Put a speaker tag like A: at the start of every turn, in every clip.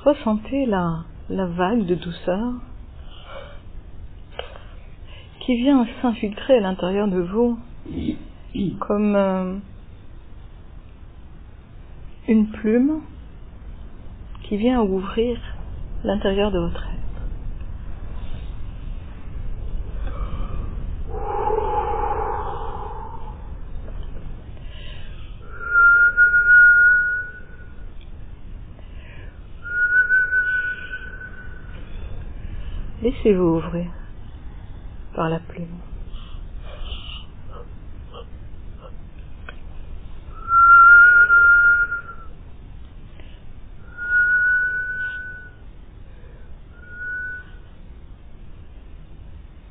A: Ressentez la vague de douceur qui vient s'infiltrer à l'intérieur de vous comme une plume qui vient ouvrir l'intérieur de votre être. Laissez-vous ouvrir par la plume.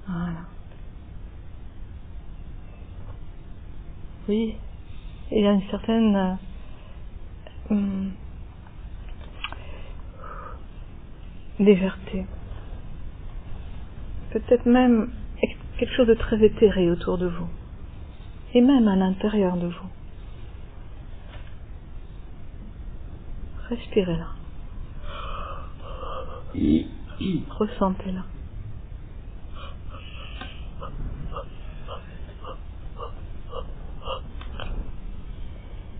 A: Voilà. Oui, il y a une certaine légèreté. Peut-être même quelque chose de très éthéré autour de vous, et même à l'intérieur de vous. Respirez-la. Ressentez-la.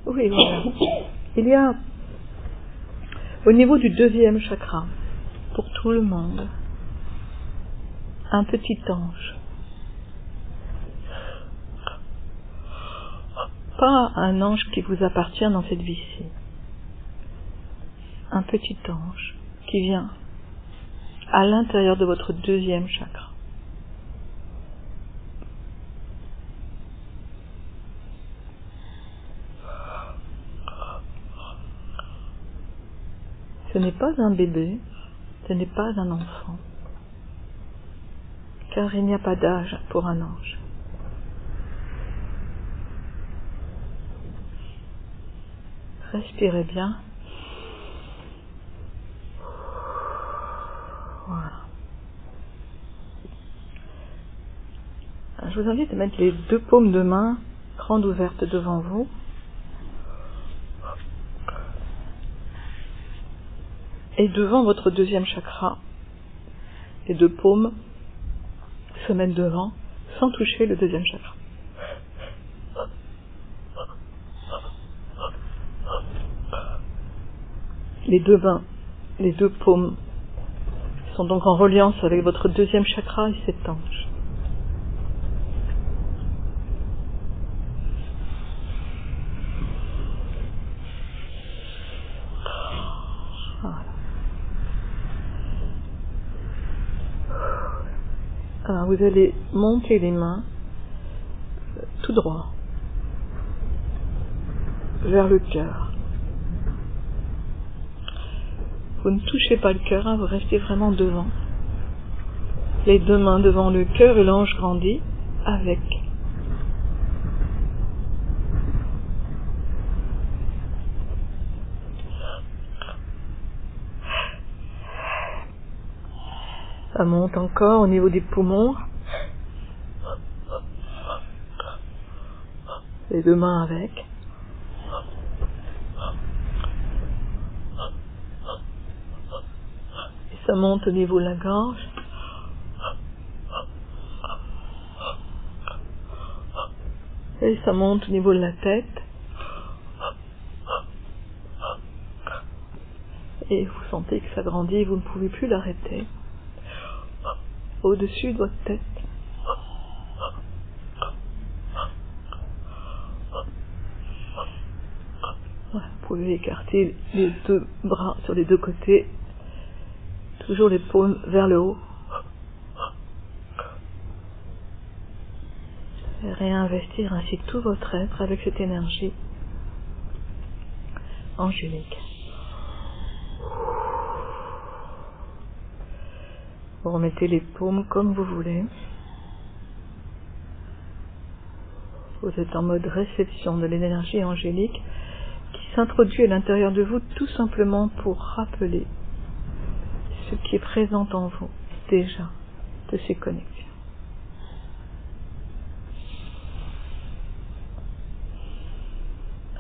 A: Oui, voilà. Il y a, au niveau du deuxième chakra, pour tout le monde, un petit ange. Pas un ange qui vous appartient dans cette vie-ci. Un petit ange qui vient à l'intérieur de votre deuxième chakra. Ce n'est pas un bébé, ce n'est pas un enfant, car il n'y a pas d'âge pour un ange. Respirez bien. Voilà. Je vous invite à mettre les deux paumes de main grandes ouvertes devant vous. Et devant votre deuxième chakra, les deux paumes se mettent devant sans toucher le deuxième chakra. Les deux paumes sont donc en reliance avec votre deuxième chakra et cet ange. Voilà. Alors vous allez monter les mains tout droit vers le cœur. Vous ne touchez pas le cœur, hein, vous restez vraiment devant. Les deux mains devant le cœur et l'ange grandit avec. Ça monte encore au niveau des poumons. Les deux mains avec. Et ça monte au niveau de la gorge. Et ça monte au niveau de la tête. Et vous sentez que ça grandit et vous ne pouvez plus l'arrêter. Au-dessus de votre tête. Voilà, vous pouvez écarter les deux bras sur les deux côtés. Toujours les paumes vers le haut. Et réinvestir ainsi tout votre être avec cette énergie angélique. Vous remettez les paumes comme vous voulez. Vous êtes en mode réception de l'énergie angélique qui s'introduit à l'intérieur de vous tout simplement pour rappeler ce qui est présent en vous déjà de ces connexions.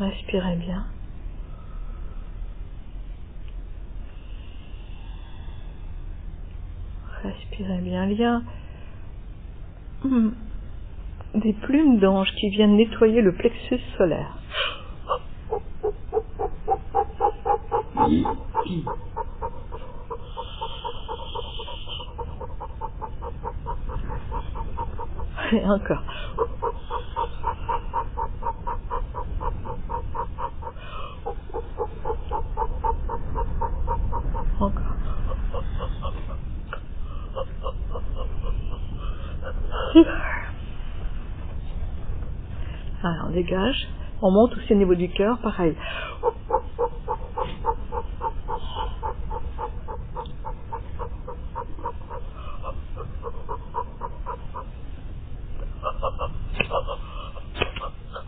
A: Respirez bien. Respirez bien. Il y a des plumes d'ange qui viennent nettoyer le plexus solaire. Et encore. Encore. Alors, on dégage. On monte aussi au niveau du cœur, pareil.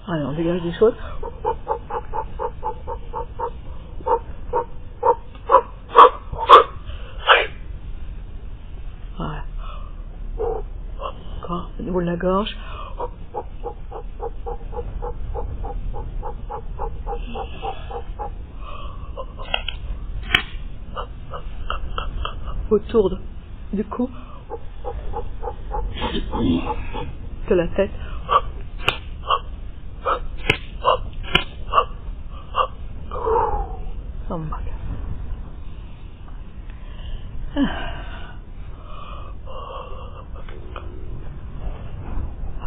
A: Allez, on dégage des choses. Voilà. Encore, au niveau de la gorge. Autour du cou. De la tête. Oh my God.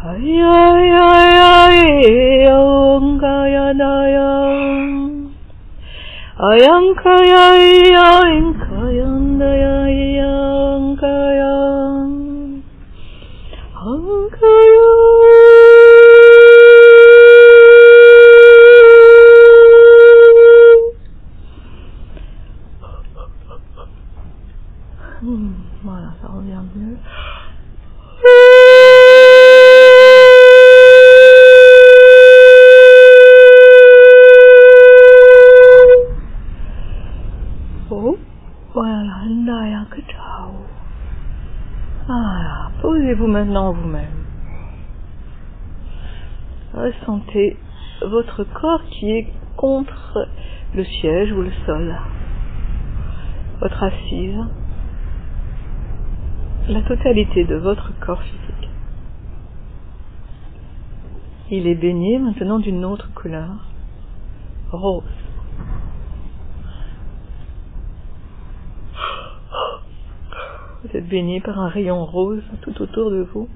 A: Ay ay ay ay ayang kaya dayang ayang kaya ayang kaya dayang kaya ang kaya voilà, ça revient mieux. Oh, voilà, voilà, posez-vous maintenant vous-même. Ressentez votre corps qui est contre le siège ou le sol, votre assise, la totalité de votre corps physique. Il est baigné maintenant d'une autre couleur, rose. Vous êtes baigné par un rayon rose tout autour de vous.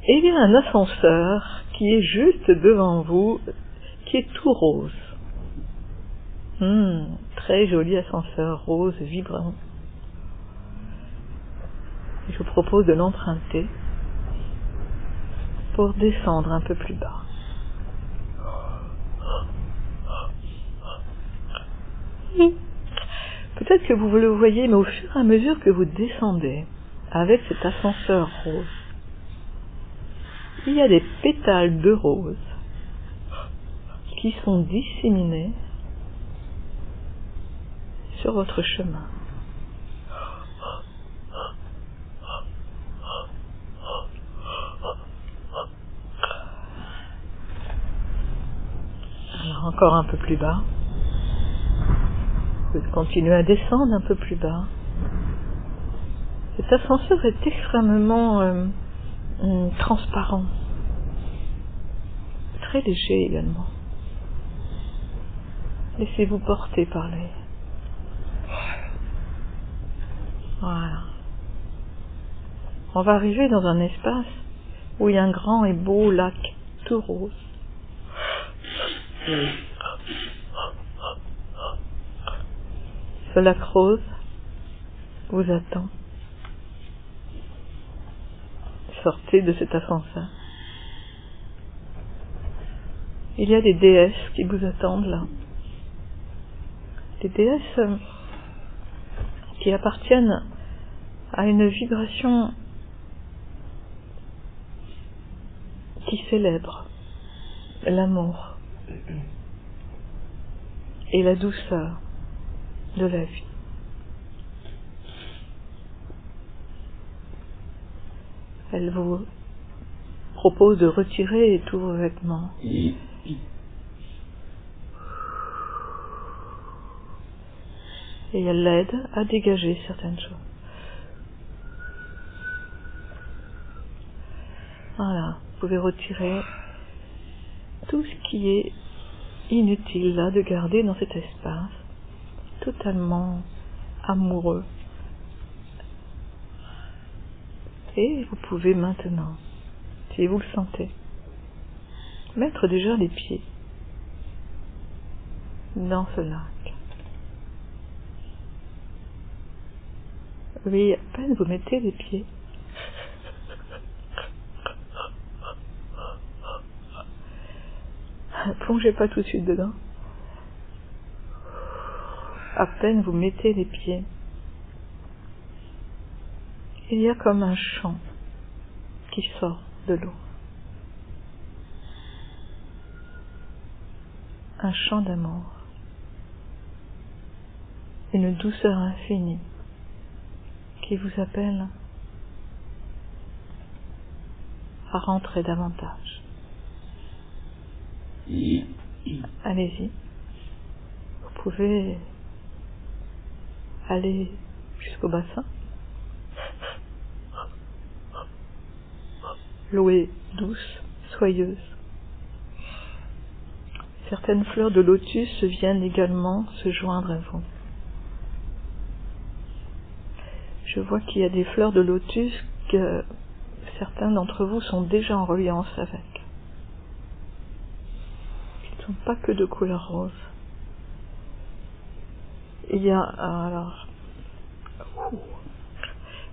A: Et il y a un ascenseur qui est juste devant vous, qui est tout rose. Très joli ascenseur rose vibrant. Je vous propose de l'emprunter pour descendre un peu plus bas. Peut-être que vous le voyez, mais au fur et à mesure que vous descendez avec cet ascenseur rose, il y a des pétales de rose qui sont disséminés sur votre chemin. Alors encore un peu plus bas. Vous continuez à descendre un peu plus bas. Cet ascenseur est extrêmement transparent. Très léger également. Laissez-vous porter par lui. Voilà. On va arriver dans un espace où il y a un grand et beau lac tout rose. Ce lac rose vous attend. Sortez de cet ascenseur. Il y a des déesses qui vous attendent là. Des déesses qui appartiennent à une vibration qui célèbre l'amour et la douceur de la vie. Elle vous propose de retirer tous vos vêtements. Et elle l'aide à dégager certaines choses. Voilà, vous pouvez retirer tout ce qui est inutile là de garder dans cet espace, totalement amoureux. Et vous pouvez maintenant, si vous le sentez, mettre déjà les pieds dans ce lac. Oui, à peine vous mettez les pieds, plongez pas tout de suite dedans. À peine vous mettez les pieds, il y a comme un chant qui sort de l'eau. Un chant d'amour. Une douceur infinie qui vous appelle à rentrer davantage. Allez-y. Vous pouvez aller jusqu'au bassin. L'eau est douce, soyeuse. Certaines fleurs de lotus viennent également se joindre à vous. Je vois qu'il y a des fleurs de lotus que certains d'entre vous sont déjà en reliance avec. Qui ne sont pas que de couleur rose. Il y a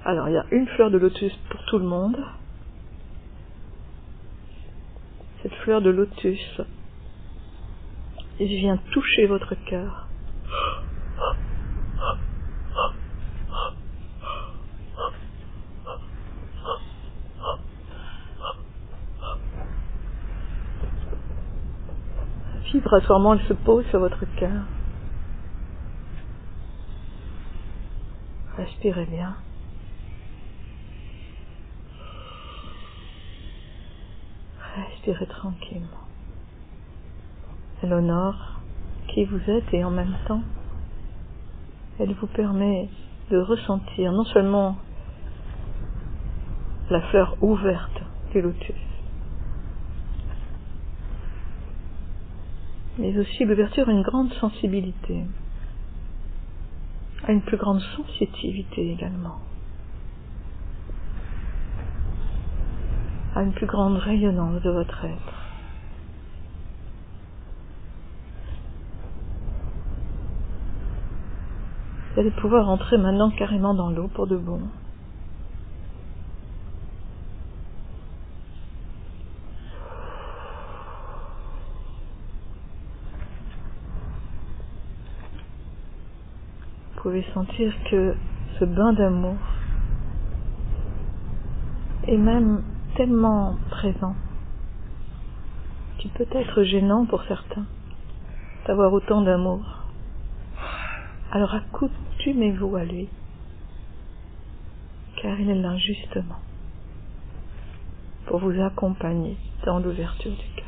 A: il y a une fleur de lotus pour tout le monde. Cette fleur de lotus, elle vient toucher votre cœur. Vibratoirement, elle se pose sur votre cœur. Respirez bien. Respirez tranquillement. Elle honore qui vous êtes et en même temps, elle vous permet de ressentir non seulement la fleur ouverte du lotus, mais aussi l'ouverture à une grande sensibilité, à une plus grande sensitivité également, à une plus grande rayonnance de votre être. Vous allez pouvoir entrer maintenant carrément dans l'eau pour de bon. Vous pouvez sentir que ce bain d'amour est même tellement présent qu'il peut être gênant pour certains d'avoir autant d'amour. Alors accoutumez-vous à lui, car il est là justement pour vous accompagner dans l'ouverture du cœur.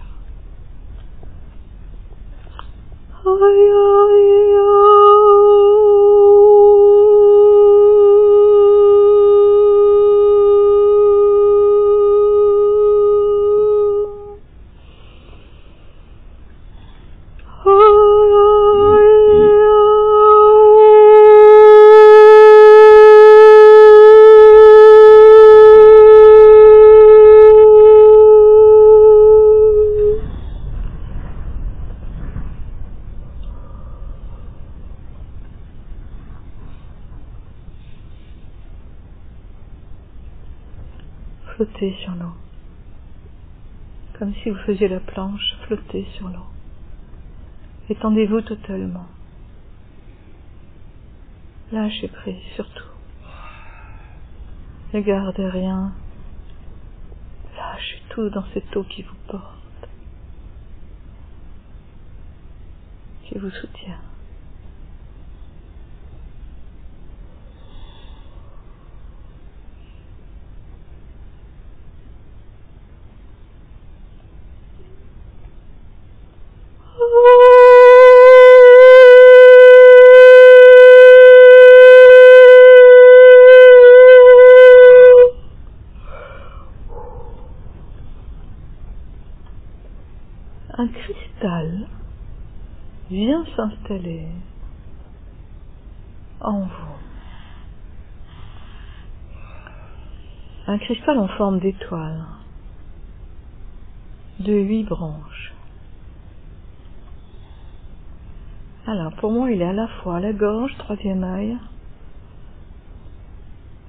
A: Flottez sur l'eau, comme si vous faisiez la planche, flottez sur l'eau. Étendez-vous totalement. Lâchez prise surtout. Ne gardez rien. Lâchez tout dans cette eau qui vous porte, qui vous soutient. Un cristal vient s'installer en vous. Un cristal en forme d'étoile, de 8 branches. Alors, pour moi, il est à la fois à la gorge, 3e œil,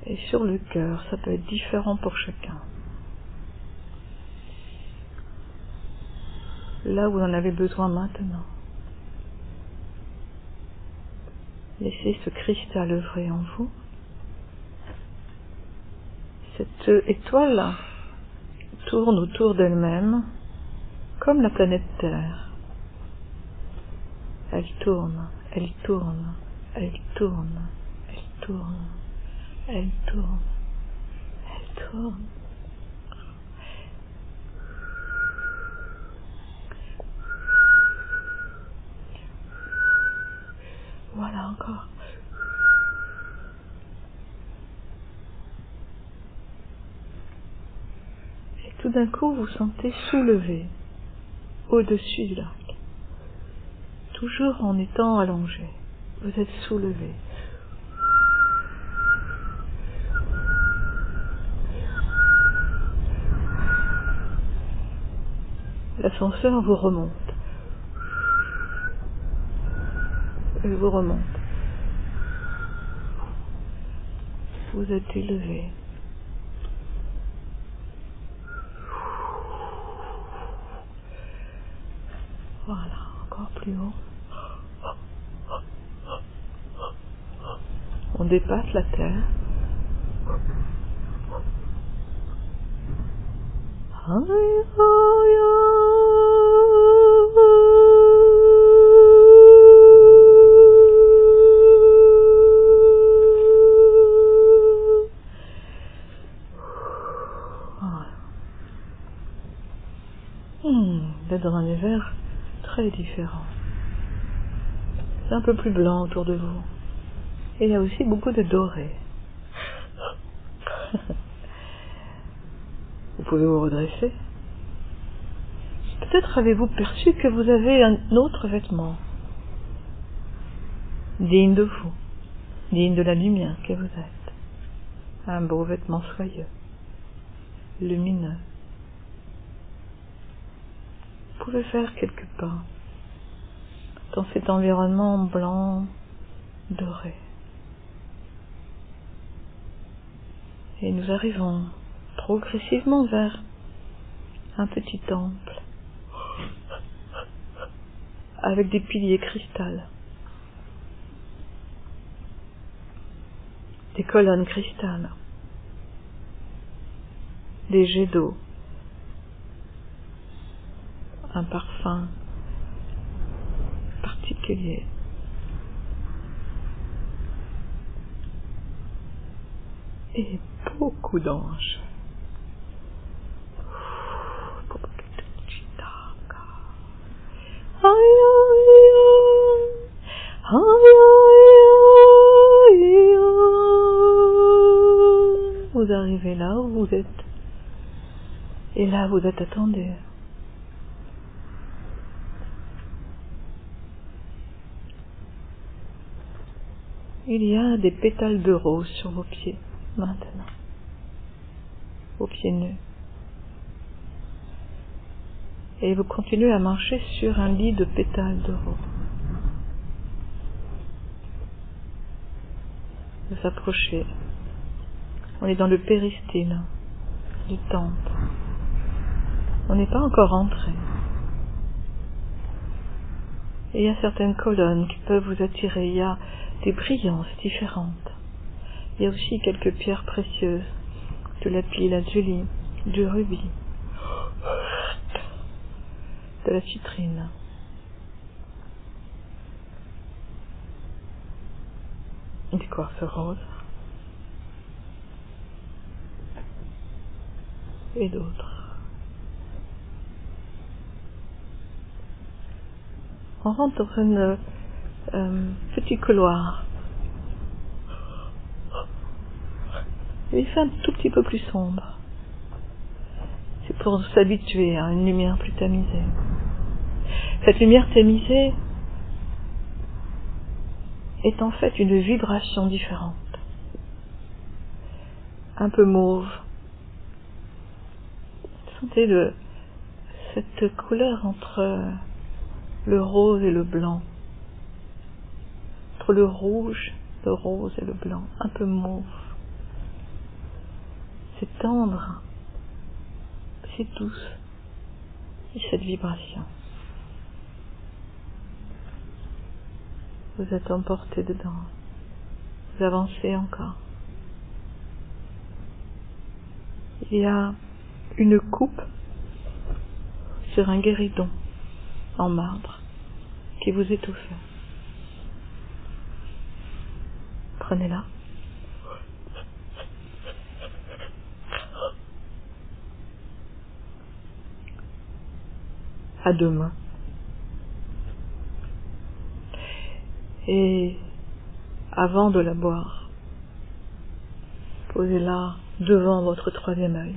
A: et sur le cœur. Ça peut être différent pour chacun. Là où vous en avez besoin maintenant. Laissez ce cristal œuvrer en vous. Cette étoile tourne autour d'elle-même comme la planète Terre. Elle tourne, elle tourne, elle tourne, elle tourne, elle tourne, elle tourne. Voilà encore. Et tout d'un coup, vous sentez soulevé au-dessus du lac. Toujours en étant allongé. Vous êtes soulevé. L'ascenseur vous remonte. Il vous remonte. Vous êtes élevé. Voilà, encore plus haut. On dépasse la terre. Vous êtes dans un univers très différent. C'est un peu plus blanc autour de vous. Et il y a aussi beaucoup de doré. Vous pouvez vous redresser. Peut-être avez-vous perçu que vous avez un autre vêtement, digne de vous, digne de la lumière que vous êtes. Un beau vêtement soyeux, lumineux. Vous pouvez faire quelques pas dans cet environnement blanc, doré. Et nous arrivons progressivement vers un petit temple avec des piliers cristal, des colonnes cristal, des jets d'eau, un parfum particulier. Et beaucoup d'anges. Vous arrivez là où vous êtes. Et là vous êtes attendu. Il y a des pétales de rose sur vos pieds, maintenant. Vos pieds nus. Et vous continuez à marcher sur un lit de pétales de rose. Vous approchez. On est dans le péristyle du temple. On n'est pas encore entré. Et il y a certaines colonnes qui peuvent vous attirer. Il y a des brillances différentes. Il y a aussi quelques pierres précieuses, de lapis lazuli, du rubis, de la citrine. Du quartz rose. Et d'autres. On rentre dans un petit couloir. Il fait un tout petit peu plus sombre. C'est pour s'habituer à une lumière plus tamisée. Cette lumière tamisée est en fait une vibration différente. Un peu mauve. Sentez cette couleur entre le rose et le blanc. Entre le rouge, le rose et le blanc. Un peu mauve. C'est tendre. C'est douce. Et cette vibration. Vous êtes emporté dedans. Vous avancez encore. Il y a une coupe sur un guéridon en marbre qui vous étouffe. Prenez-la. À deux mains. Et avant de la boire, posez-la devant votre troisième œil,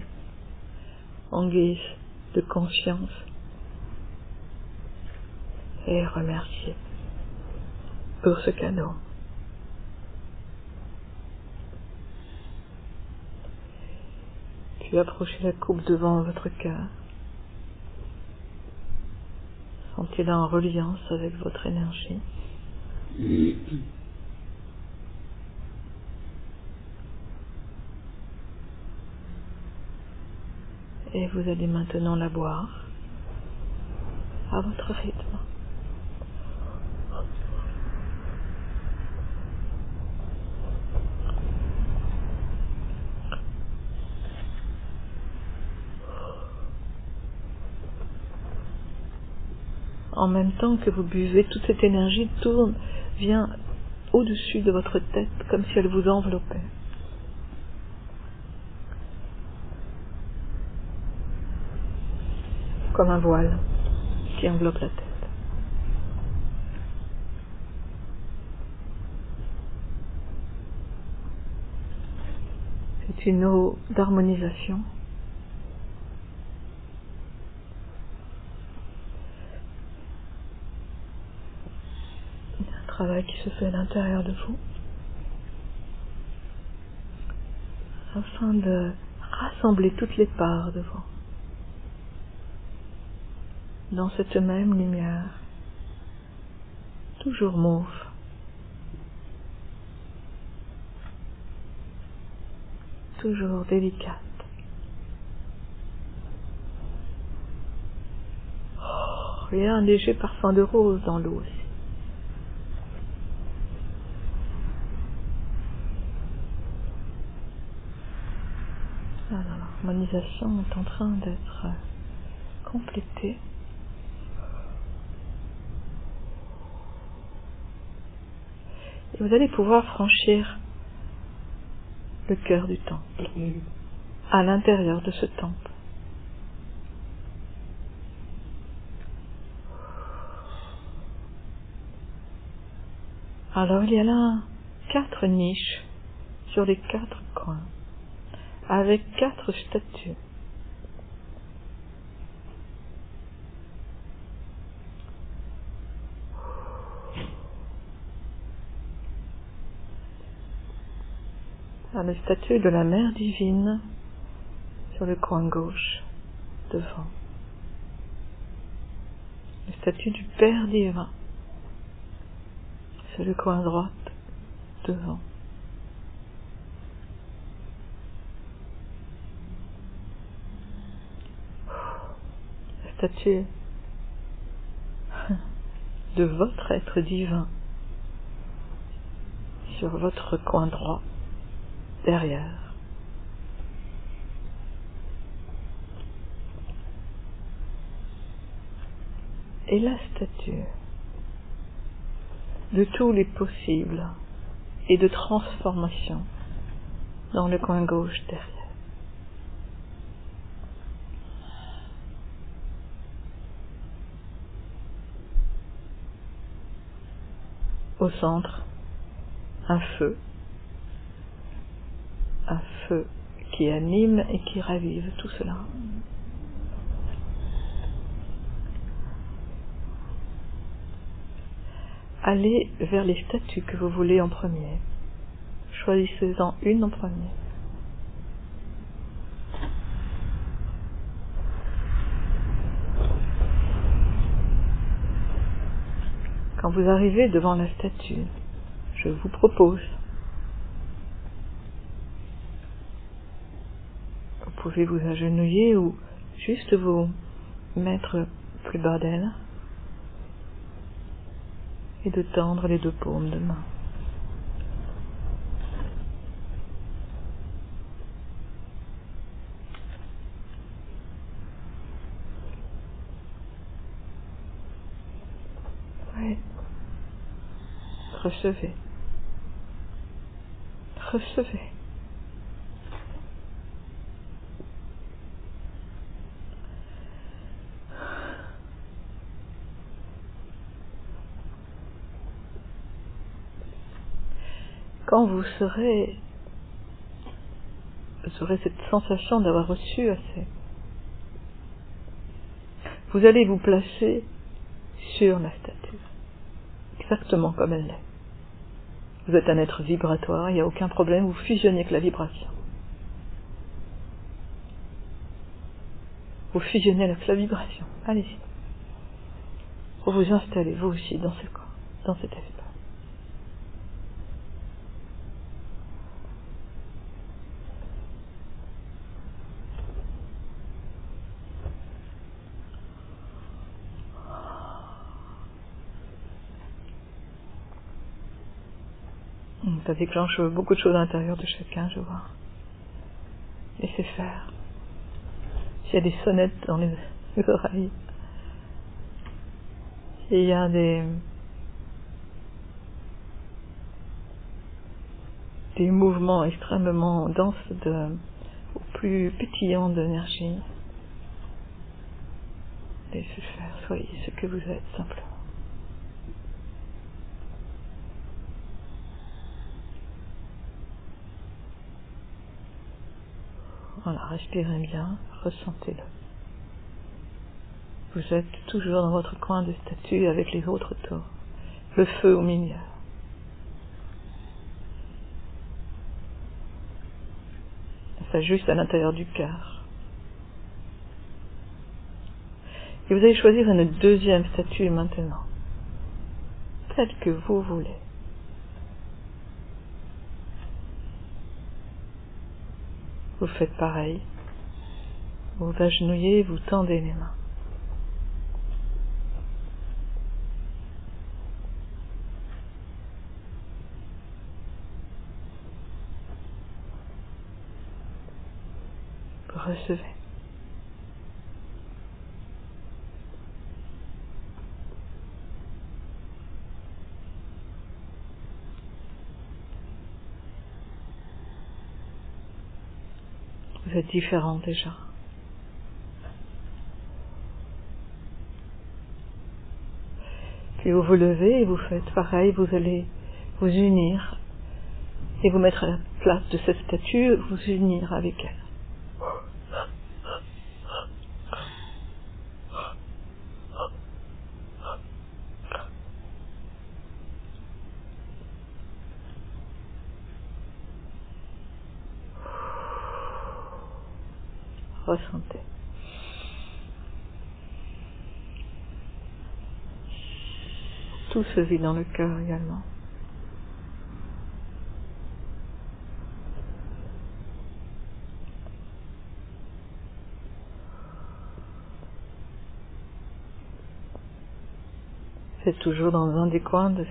A: en guise de conscience, et remerciez pour ce cadeau. Puis approchez la coupe devant votre cœur. Sentez-la en reliance avec votre énergie. Et vous allez maintenant la boire à votre rythme. En même temps que vous buvez, toute cette énergie vient au-dessus de votre tête, comme si elle vous enveloppait. Comme un voile qui enveloppe la tête. C'est une eau d'harmonisation. Un travail qui se fait à l'intérieur de vous, afin de rassembler toutes les parts de vous dans cette même lumière, toujours mauve. Toujours délicate. Oh, il y a un léger parfum de rose dans l'eau aussi. Alors, l'harmonisation est en train d'être complétée. Et vous allez pouvoir franchir le cœur du temple, à l'intérieur de ce temple. Alors il y a là 4 niches sur les 4 coins, avec 4 statues. La statue de la Mère Divine sur le coin gauche, devant. La statue du Père Divin sur le coin droit, devant. La statue de votre être divin sur votre coin droit, derrière. Et la statue de tous les possibles et de transformation dans le coin gauche derrière. au centre un feu qui anime et qui ravive tout cela. Allez vers les statues que vous voulez en premier. Choisissez-en une en premier. Quand vous arrivez devant la statue, je vous propose, vous pouvez vous agenouiller ou juste vous mettre plus bas d'elle et de tendre les deux paumes de main. Oui. Recevez. Recevez. Quand vous aurez cette sensation d'avoir reçu assez, vous allez vous placer sur la statue, exactement comme elle l'est. Vous êtes un être vibratoire, il n'y a aucun problème, vous fusionnez avec la vibration. Vous fusionnez avec la vibration. Allez-y. Vous vous installez, vous aussi, dans ce corps, dans cet espace. Ça déclenche beaucoup de choses à l'intérieur de chacun, je vois. Laissez faire. S'il y a des sonnettes dans les oreilles, s'il y a des mouvements extrêmement denses ou plus pétillants d'énergie, laissez faire, soyez ce que vous êtes simplement. Voilà, respirez bien, ressentez-le. Vous êtes toujours dans votre coin de statue avec les autres autour. Le feu au milieu. Ça juste à l'intérieur du cœur. Et vous allez choisir une deuxième statue maintenant. Celle que vous voulez. Vous faites pareil. Vous vous agenouillez, vous tendez les mains. Vous recevez. Vous êtes différent déjà. Puis vous vous levez et vous faites pareil, vous allez vous unir et vous mettre à la place de cette statue, vous unir avec elle. Ressentez. Tout se vit dans le cœur également. C'est toujours dans un des coins de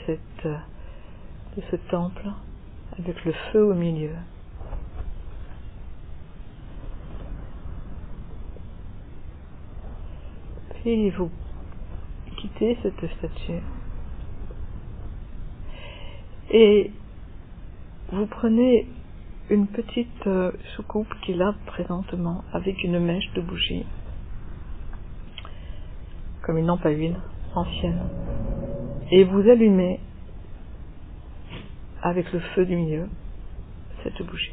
A: ce temple, avec le feu au milieu. Puis vous quittez cette statue et vous prenez une petite soucoupe qui est là présentement avec une mèche de bougie, comme une lampe à huile ancienne, et vous allumez avec le feu du milieu, cette bougie.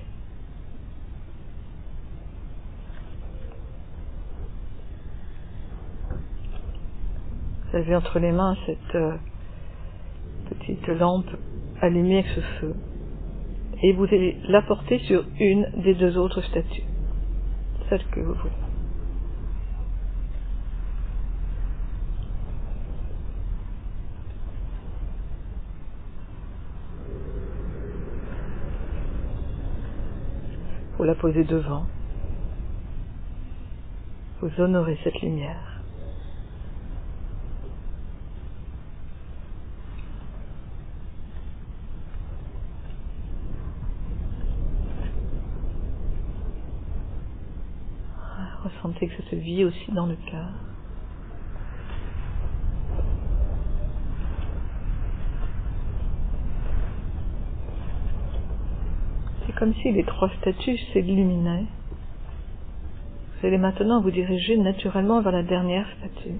A: Vous avez entre les mains cette petite lampe allumée avec ce feu. Et vous allez la porter sur une des deux autres statues, celle que vous voulez. Vous la posez devant. Vous honorez cette lumière. Ressentez que ça se vit aussi dans le cœur. C'est comme si les trois statues s'illuminaient. Vous allez maintenant vous diriger naturellement vers la dernière statue.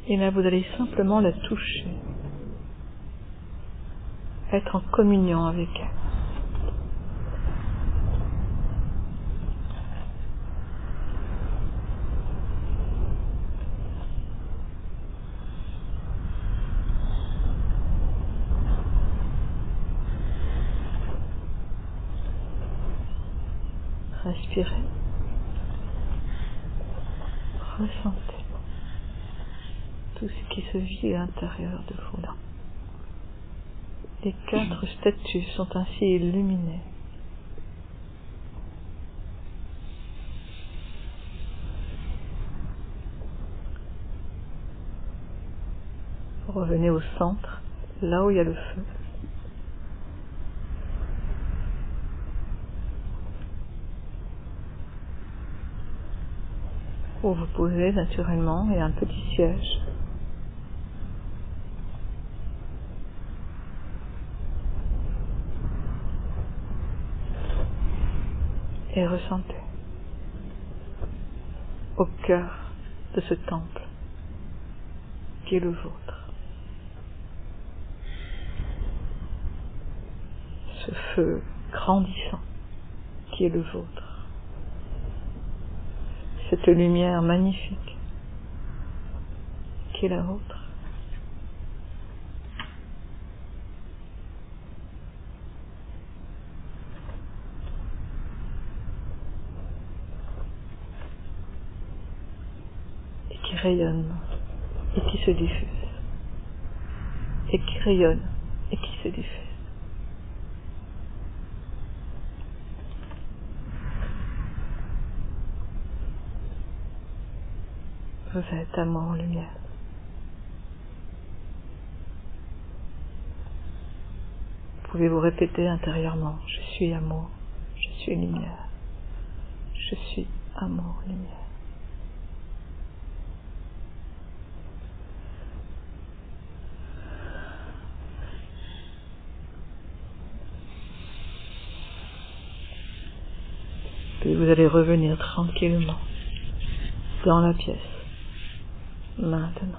A: Et là, vous allez simplement la toucher. Être en communion avec elle. Respirez. Ressentez tout ce qui se vit à l'intérieur de vous là. Les 4 statues sont ainsi illuminées. Vous revenez au centre, là où il y a le feu. Où vous posez naturellement, il y a un petit siège. Et ressentez au cœur de ce temple qui est le vôtre ce feu grandissant qui est le vôtre, cette lumière magnifique qui est la vôtre. Et qui rayonne et qui se diffuse, et qui rayonne et qui se diffuse. Vous êtes amour en lumière. Vous pouvez vous répéter intérieurement: je suis amour, je suis lumière, je suis amour, lumière. Puis vous allez revenir tranquillement dans la pièce, maintenant.